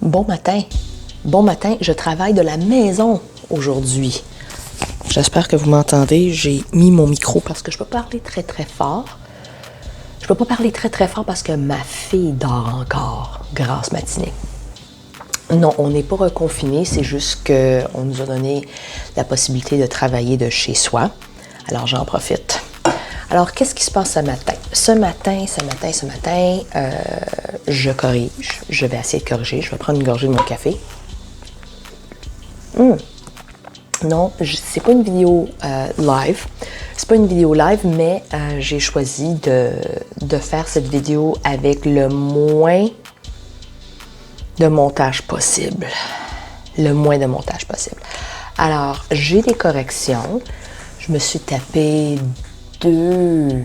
Bon matin. Bon matin, je travaille de la maison aujourd'hui. J'espère que vous m'entendez. J'ai mis mon micro parce que je peux parler très très fort. Je peux pas parler très très fort parce que ma fille dort encore. Grasse matinée. Non, on n'est pas reconfiné, c'est juste qu'on nous a donné la possibilité de travailler de chez soi. Alors j'en profite. Alors, qu'est-ce qui se passe ce matin? Ce matin, je corrige. Je vais essayer de corriger. Je vais prendre une gorgée de mon café. Non, c'est pas une vidéo live. C'est pas une vidéo live, mais j'ai choisi de faire cette vidéo avec le moins de montage possible. Le moins de montage possible. Alors, j'ai des corrections. Je me suis tapé 2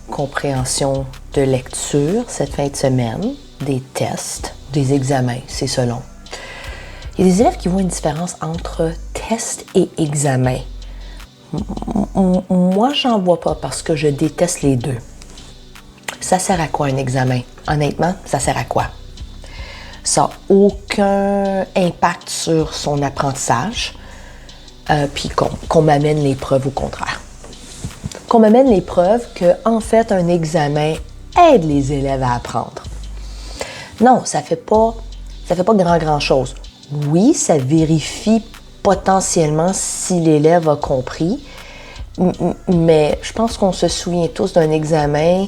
compréhensions de lecture cette fin de semaine, des tests, des examens, c'est selon. Il y a des élèves qui voient une différence entre test et examen. Moi, j'en vois pas parce que je déteste les deux. Ça sert à quoi un examen? Honnêtement, ça sert à quoi? Ça n'a aucun impact sur son apprentissage, puis qu'on m'amène les preuves au contraire. Qu'on m'amène les preuves qu'en fait, un examen aide les élèves à apprendre. Non, ça fait pas grand chose. Oui, ça vérifie potentiellement si l'élève a compris, mais je pense qu'on se souvient tous d'un examen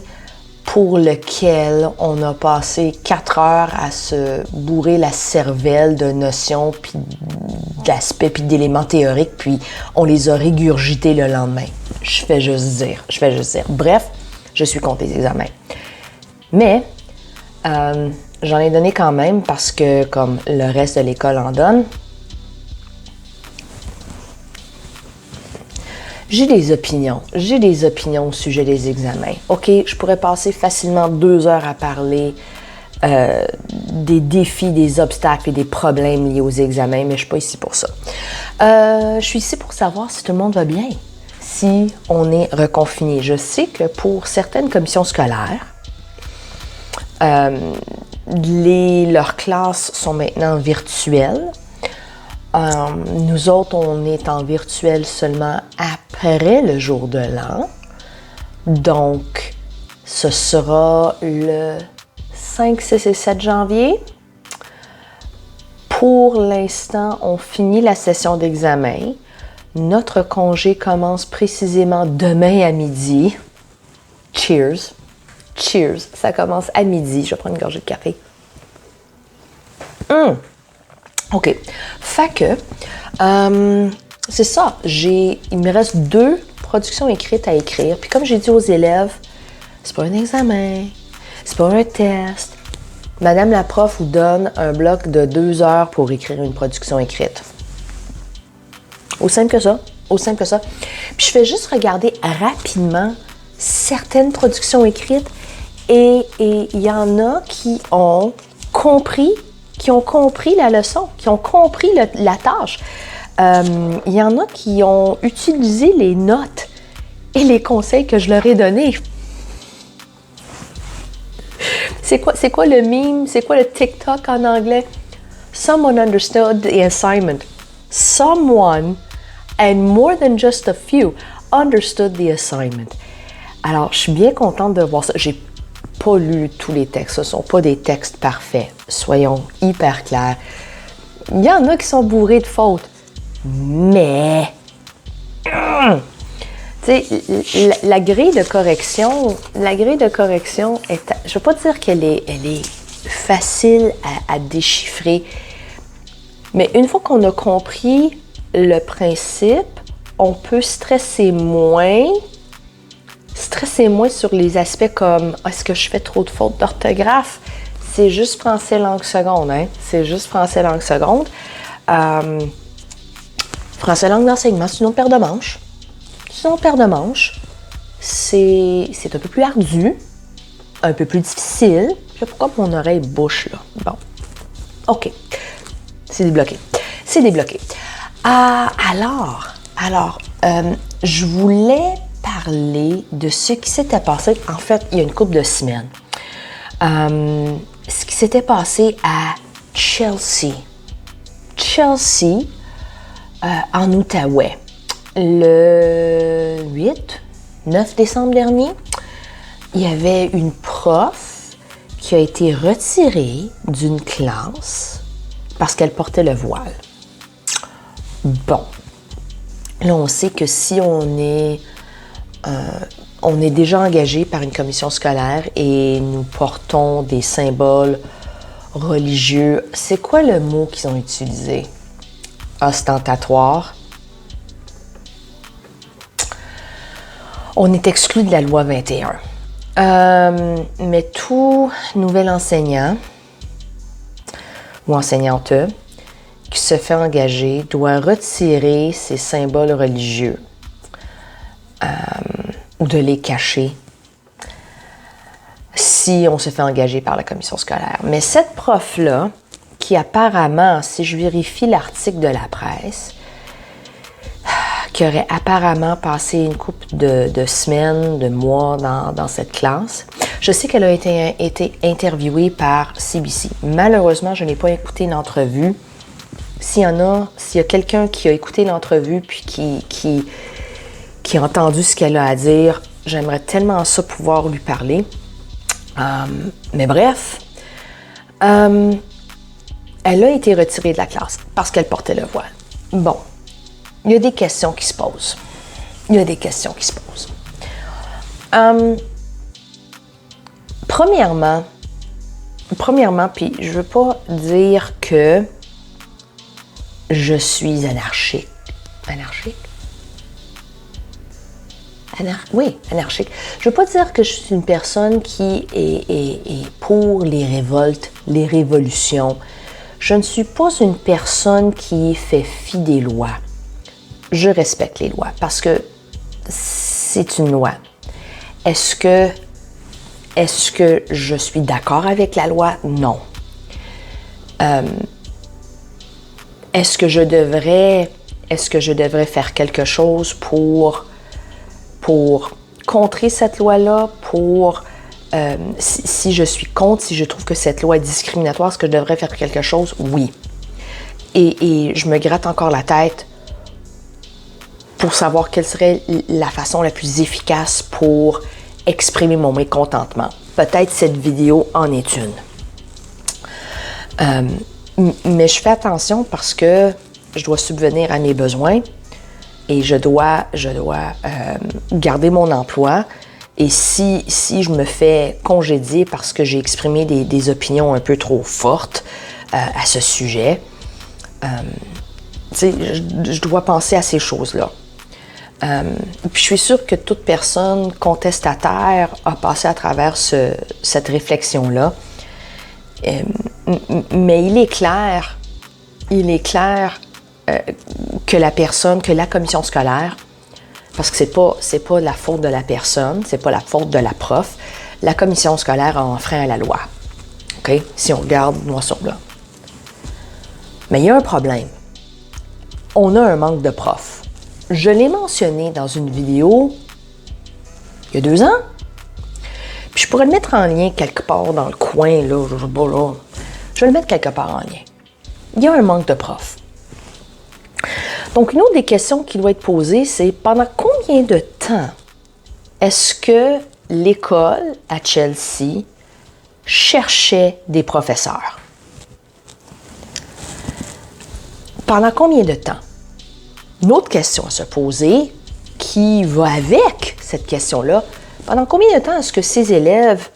pour lequel on a passé 4 heures à se bourrer la cervelle de notions, puis d'aspects, puis d'éléments théoriques, puis on les a régurgités le lendemain. Je fais juste dire. Bref, je suis contre les examens. Mais j'en ai donné quand même parce que, comme le reste de l'école en donne, j'ai des opinions au sujet des examens. OK, je pourrais passer facilement 2 heures à parler des défis, des obstacles et des problèmes liés aux examens, mais je ne suis pas ici pour ça. Je suis ici pour savoir si tout le monde va bien, si on est reconfiné. Je sais que pour certaines commissions scolaires, leurs classes sont maintenant virtuelles. Nous autres, on est en virtuel seulement après le jour de l'an. Donc, ce sera le 5, 6 et 7 janvier. Pour l'instant, on finit la session d'examen. Notre congé commence précisément demain à midi. Cheers! Cheers! Ça commence à midi. Je vais prendre une gorgée de café. OK. Fait que, c'est ça. Il me reste 2 productions écrites à écrire. Puis comme j'ai dit aux élèves, c'est pas un examen, c'est pas un test. Madame la prof vous donne un bloc de 2 heures pour écrire une production écrite. Aussi simple que ça. Puis je fais juste regarder rapidement certaines productions écrites et il y en a qui ont compris la leçon, qui ont compris la tâche. Il y en a qui ont utilisé les notes et les conseils que je leur ai donnés. C'est quoi le meme? C'est quoi le TikTok en anglais? Someone understood the assignment. Someone, and more than just a few, understood the assignment. Alors, je suis bien contente de voir ça. J'ai pas lu tous les textes. Ce ne sont pas des textes parfaits. Soyons hyper clairs. Il y en a qui sont bourrés de fautes. Mais, tu sais, la grille de correction est, je ne veux pas dire qu'elle est facile à déchiffrer. Mais une fois qu'on a compris le principe, on peut stresser moins sur les aspects comme « Est-ce que je fais trop de fautes d'orthographe? » C'est juste français langue seconde, hein? C'est juste français langue seconde. Français langue d'enseignement, c'est une autre paire de manches. C'est un peu plus ardu, un peu plus difficile. Je sais pourquoi mon oreille bouche, là. Bon. OK. C'est débloqué. Alors, je voulais parler de ce qui s'était passé, en fait, il y a une couple de semaines. Ce qui s'était passé à Chelsea. Chelsea, en Outaouais, le 9 décembre dernier, il y avait une prof qui a été retirée d'une classe parce qu'elle portait le voile. Bon, là, on sait que si on est déjà engagé par une commission scolaire et nous portons des symboles religieux. C'est quoi le mot qu'ils ont utilisé? Ostentatoire. On est exclu de la loi 21. Mais tout nouvel enseignant ou enseignante qui se fait engager doit retirer ses symboles religieux ou de les cacher si on se fait engager par la commission scolaire. Mais cette prof-là, qui apparemment, si je vérifie l'article de la presse, qui aurait apparemment passé une couple de semaines, de mois dans cette classe, je sais qu'elle a été interviewée par CBC. Malheureusement, je n'ai pas écouté l'entrevue. S'il y a quelqu'un qui a écouté l'entrevue puis qui a entendu ce qu'elle a à dire, j'aimerais tellement ça pouvoir lui parler. Mais bref, elle a été retirée de la classe parce qu'elle portait le voile. Bon, il y a des questions qui se posent. Premièrement, puis je veux pas dire que je suis anarchique. Anarchique? Oui, anarchique. Je veux pas dire que je suis une personne qui est pour les révoltes, les révolutions. Je ne suis pas une personne qui fait fi des lois. Je respecte les lois parce que c'est une loi. Est-ce que je suis d'accord avec la loi? Non. Est-ce que je devrais faire quelque chose pour contrer cette loi-là, si je suis contre, si je trouve que cette loi est discriminatoire, est-ce que je devrais faire quelque chose? Oui. Et je me gratte encore la tête pour savoir quelle serait la façon la plus efficace pour exprimer mon mécontentement. Peut-être cette vidéo en est une. Mais je fais attention parce que je dois subvenir à mes besoins. Et je dois garder mon emploi. Et si je me fais congédier parce que j'ai exprimé des opinions un peu trop fortes à ce sujet, je dois penser à ces choses-là. Puis je suis sûre que toute personne contestataire a passé à travers cette réflexion-là. Mais il est clair que la commission scolaire, parce que c'est pas la faute de la personne, c'est pas la faute de la prof, la commission scolaire a enfreint à la loi. OK? Si on regarde noir sur blanc. Mais il y a un problème. On a un manque de profs. Je l'ai mentionné dans une vidéo il y a 2 ans. Puis je pourrais le mettre en lien quelque part dans le coin, là, je sais pas, là. Je vais le mettre quelque part en lien. Il y a un manque de profs. Donc, une autre des questions qui doit être posée, c'est pendant combien de temps est-ce que l'école à Chelsea cherchait des professeurs? Pendant combien de temps? Une autre question à se poser qui va avec cette question-là, pendant combien de temps est-ce que ces élèves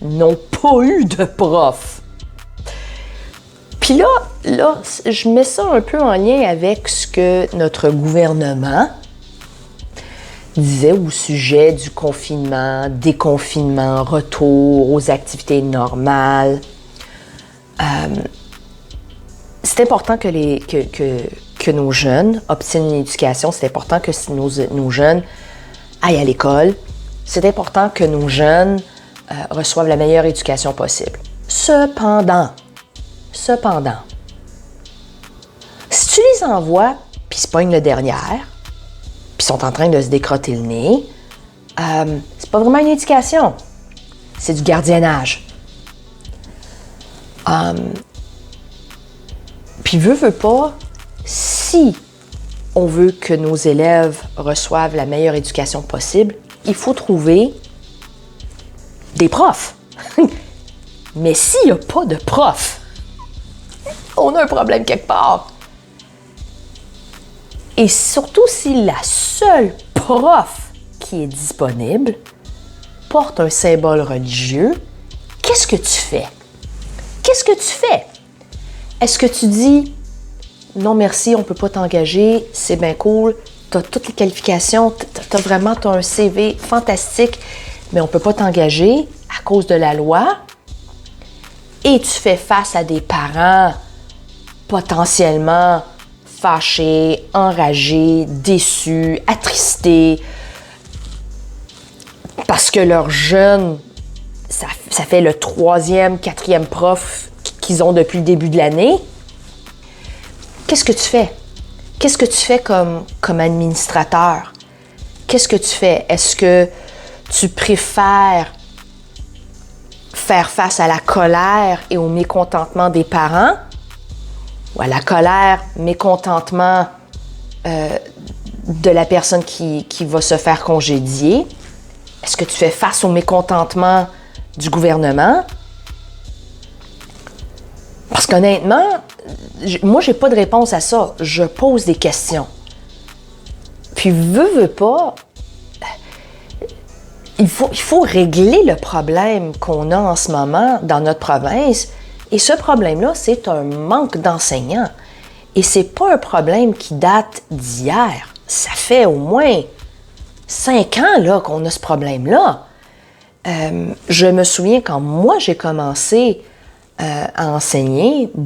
n'ont pas eu de prof? Puis là, je mets ça un peu en lien avec ce que notre gouvernement disait au sujet du confinement, déconfinement, retour aux activités normales. C'est important que nos jeunes obtiennent une éducation. C'est important que nos jeunes aillent à l'école. C'est important que nos jeunes reçoivent la meilleure éducation possible. Cependant, si tu les envoies, puis ils se pognent le derrière, puis sont en train de se décrotter le nez, c'est pas vraiment une éducation. C'est du gardiennage. Puis veut pas, si on veut que nos élèves reçoivent la meilleure éducation possible, il faut trouver des profs. Mais s'il n'y a pas de profs, on a un problème quelque part. Et surtout si la seule prof qui est disponible porte un symbole religieux, qu'est-ce que tu fais? Qu'est-ce que tu fais? Est-ce que tu dis « Non, merci, on ne peut pas t'engager, c'est bien cool, tu as toutes les qualifications, tu as un CV fantastique, mais on ne peut pas t'engager à cause de la loi. » Et tu fais face à des parents potentiellement fâchés, enragés, déçus, attristés, parce que leur jeune, ça fait le 3e, 4e prof qu'ils ont depuis le début de l'année. Qu'est-ce que tu fais? Qu'est-ce que tu fais comme administrateur? Qu'est-ce que tu fais? Est-ce que tu préfères faire face à la colère et au mécontentement des parents, ou à la colère, mécontentement de la personne qui va se faire congédier? Est-ce que tu fais face au mécontentement du gouvernement? Parce qu'honnêtement, moi, j'ai pas de réponse à ça. Je pose des questions. Puis, veux pas, il faut régler le problème qu'on a en ce moment dans notre province. Et ce problème-là, c'est un manque d'enseignants. Et c'est pas un problème qui date d'hier. Ça fait au moins 5 ans là, qu'on a ce problème-là. Je me souviens quand moi, j'ai commencé à enseigner, je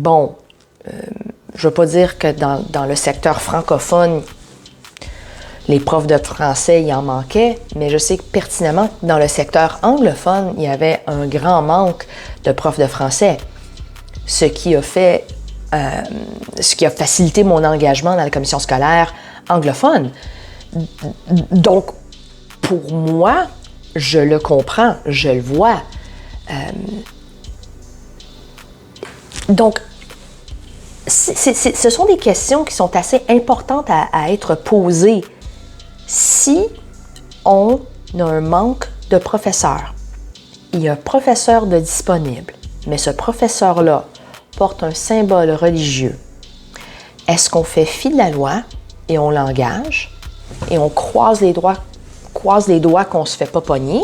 ne veux pas dire que dans le secteur francophone, les profs de français, il en manquait, mais je sais que pertinemment que dans le secteur anglophone, il y avait un grand manque de profs de français, ce qui a facilité mon engagement dans la commission scolaire anglophone. Donc, pour moi, je le comprends, je le vois. Donc, ce sont des questions qui sont assez importantes à être posées. Si on a un manque de professeurs, il y a un professeur de disponible, mais ce professeur-là porte un symbole religieux, est-ce qu'on fait fi de la loi et on l'engage et on croise les doigts qu'on ne se fait pas pogner,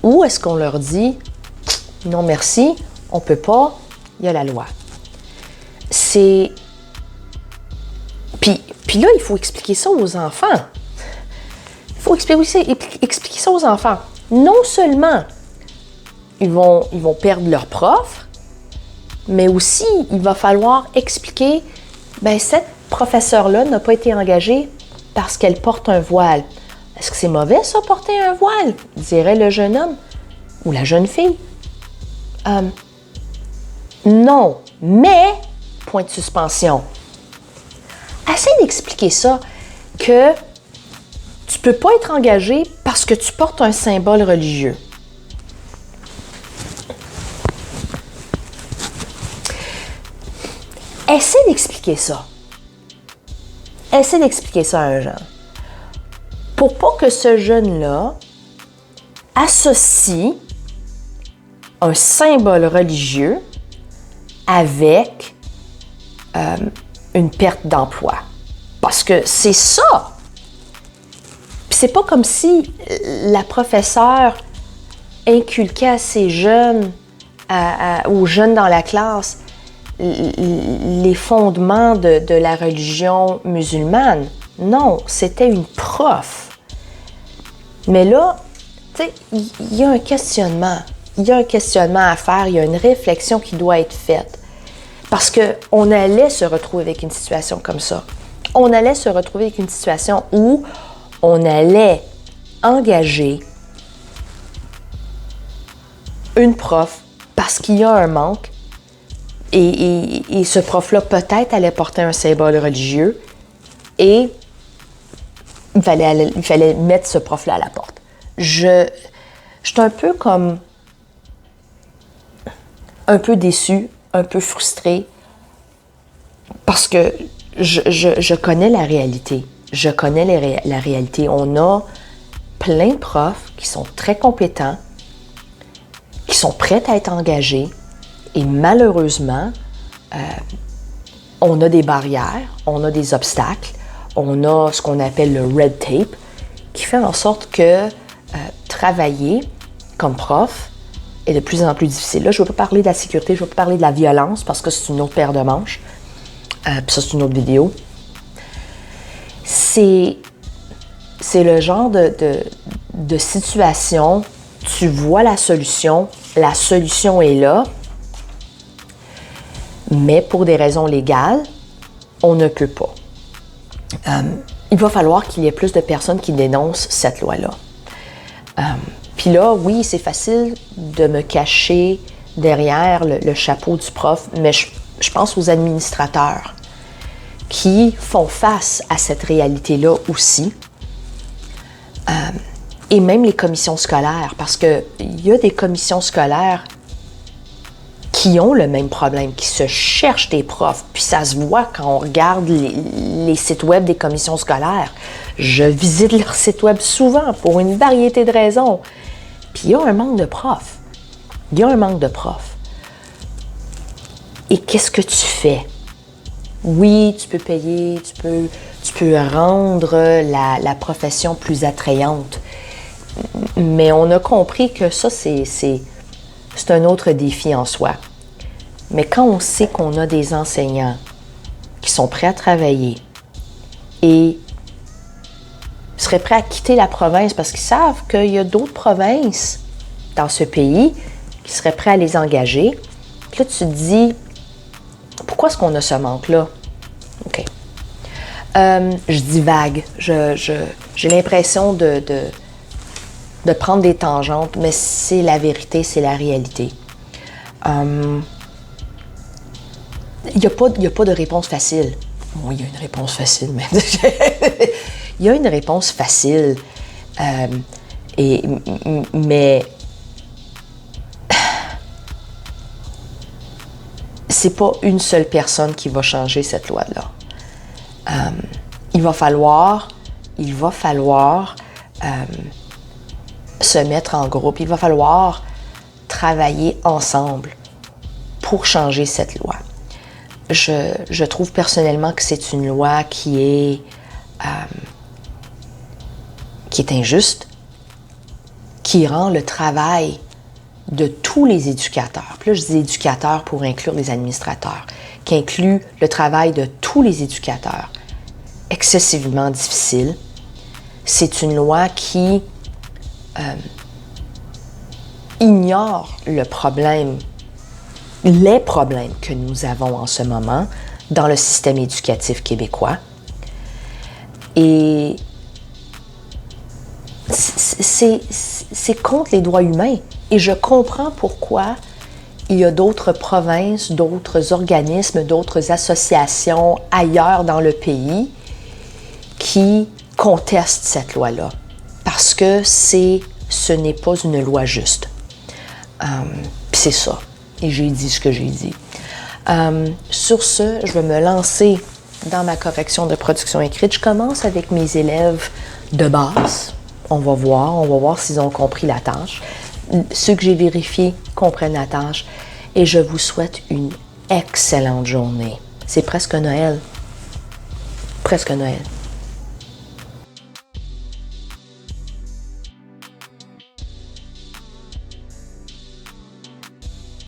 ou est-ce qu'on leur dit « Non merci, on ne peut pas, il y a la loi ». Puis là, il faut expliquer ça aux enfants. Il faut expliquer ça aux enfants. Non seulement ils vont perdre leur prof, mais aussi il va falloir expliquer, cette professeure-là n'a pas été engagée parce qu'elle porte un voile. Est-ce que c'est mauvais, ça, porter un voile? Dirait le jeune homme ou la jeune fille. Non, mais, point de suspension. Essaie d'expliquer ça, que tu ne peux pas être engagé parce que tu portes un symbole religieux. Essaie d'expliquer ça. Essaie d'expliquer ça à un jeune. Pour pas que ce jeune-là associe un symbole religieux avec une perte d'emploi. Parce que c'est ça. Puis c'est pas comme si la professeure inculquait à ces jeunes, aux jeunes dans la classe, les fondements de la religion musulmane. Non, c'était une prof. Mais là, tu sais, il y a un questionnement. Il y a un questionnement à faire, il y a une réflexion qui doit être faite. Parce qu'on allait se retrouver avec une situation comme ça. On allait se retrouver avec une situation où on allait engager une prof parce qu'il y a un manque et ce prof-là peut-être allait porter un symbole religieux et il fallait mettre ce prof-là à la porte. Je suis un peu comme un peu déçue, un peu frustrée, parce que je connais la réalité. Je connais la réalité. On a plein de profs qui sont très compétents, qui sont prêts à être engagés, et malheureusement, on a des barrières, on a des obstacles, on a ce qu'on appelle le red tape, qui fait en sorte que travailler comme prof est de plus en plus difficile. Là, je ne veux pas parler de la sécurité, je ne veux pas parler de la violence, parce que c'est une autre paire de manches. Puis ça, c'est une autre vidéo. C'est le genre de situation, tu vois la solution est là, mais pour des raisons légales, on ne peut pas. Il va falloir qu'il y ait plus de personnes qui dénoncent cette loi-là. Puis là, oui, c'est facile de me cacher derrière le chapeau du prof, mais je pense aux administrateurs qui font face à cette réalité-là aussi. Et même les commissions scolaires, parce qu'il y a des commissions scolaires qui ont le même problème, qui se cherchent des profs. Puis ça se voit quand on regarde les sites web des commissions scolaires. Je visite leurs sites web souvent pour une variété de raisons. Puis il y a un manque de profs. Il y a un manque de profs. Et qu'est-ce que tu fais? Oui, tu peux payer, tu peux rendre la profession plus attrayante. Mais on a compris que ça, c'est un autre défi en soi. Mais quand on sait qu'on a des enseignants qui sont prêts à travailler et seraient prêts à quitter la province parce qu'ils savent qu'il y a d'autres provinces dans ce pays qui seraient prêts à les engager, puis là, tu te dis, pourquoi est-ce qu'on a ce manque-là? OK. Je divague. J'ai l'impression de prendre des tangentes, mais c'est la vérité, c'est la réalité. Il n'y a pas de réponse facile. Oui, il y a une réponse facile, mais il y a une réponse facile. Mais c'est pas une seule personne qui va changer cette loi-là. Il va falloir se mettre en groupe. Il va falloir travailler ensemble pour changer cette loi. Je trouve personnellement que c'est une loi qui est injuste, qui rend le travail de tous les éducateurs, puis là je dis éducateurs pour inclure les administrateurs, qui inclut le travail de tous les éducateurs, excessivement difficile. C'est une loi qui ignore les problèmes que nous avons en ce moment dans le système éducatif québécois. Et c'est contre les droits humains. Et je comprends pourquoi il y a d'autres provinces, d'autres organismes, d'autres associations ailleurs dans le pays qui contestent cette loi-là. Parce que ce n'est pas une loi juste. Puis c'est ça. Et j'ai dit ce que j'ai dit. Sur ce, je vais me lancer dans ma correction de production écrite. Je commence avec mes élèves de base. On va voir s'ils ont compris la tâche. Ceux que j'ai vérifiés comprennent la tâche. Et je vous souhaite une excellente journée. C'est presque Noël. Presque Noël.